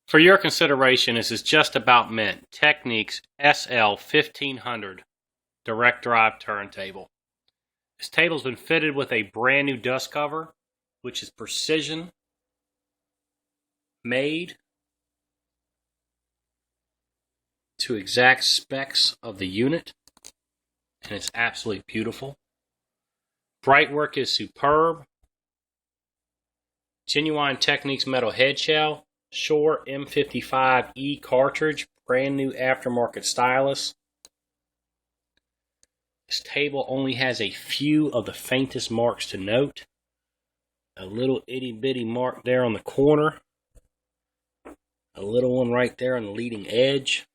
For your consideration, this is Just About Mint Technics SL 1500 direct drive turntable. This table's been fitted with a brand new dust cover, which is precision made to exact specs of the unit, and it's absolutely beautiful. Brightwork is superb. Genuine Techniques metal head shell. Shure M55E cartridge, brand new aftermarket stylus. This table only has a few of the faintest marks to note. A little itty bitty mark there on the corner. A little one right there on the leading edge.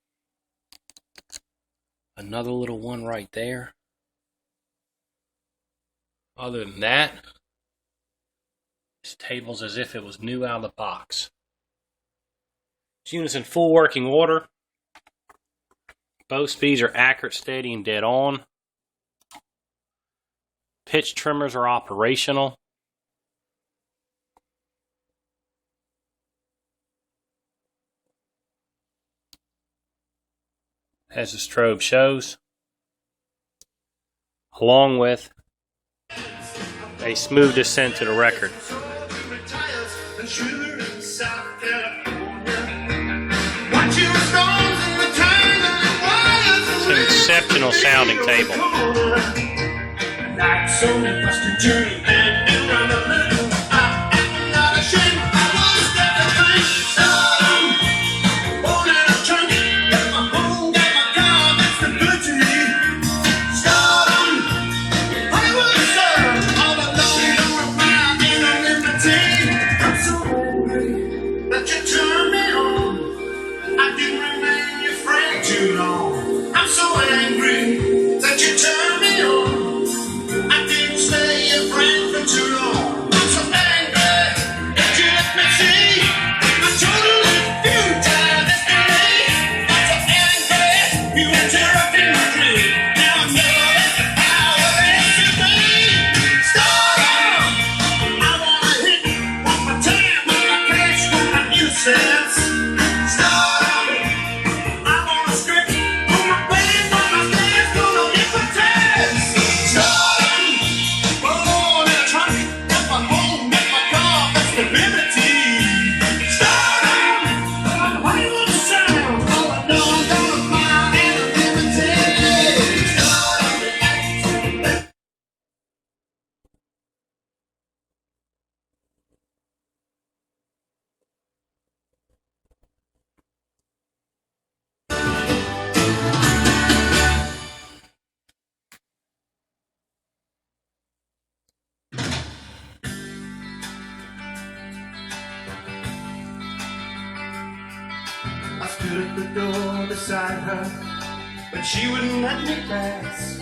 Another little one right there. Other than that, this table's as if it was new out of the box. This unit's in full working order. Both speeds are accurate, steady, and dead on. Pitch trimmers are operational. As the strobe shows, along with a smooth descent to the record. It's an exceptional sounding table. I'm so angry that you turned me on. I didn't stay your friend for too long. I'm so angry that you let me see my totally futile destiny. I'm so angry you interrupted my dream. Now I know that the power is to me. Start on. I wanna hit one more time on my cash for my nuisance. Start on. I stood at the door beside her, but she wouldn't let me pass.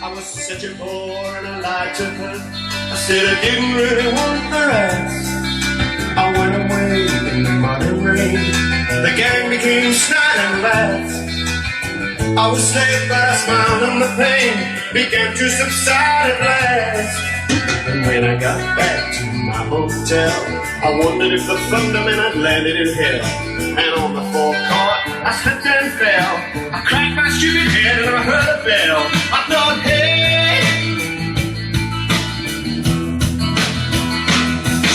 I was such a bore and I lied to her. I said I didn't really want her ass. I went away in the mud and rain. The gang became snide and laughed. I was saved by a smile and the pain began to subside at last. And when I got back to my hotel, I wondered if the thunderman had landed in hell. And on the forecourt, I slipped and fell. I cracked my stupid head and I heard a bell. I thought, hey,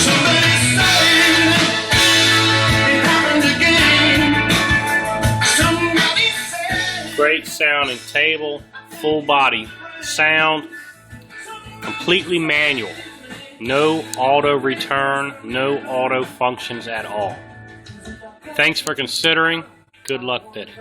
somebody said it happened again. Somebody said. Great sounding table, full body sound, completely manual. No auto return, no auto functions at all. Thanks for considering. Good luck fitting.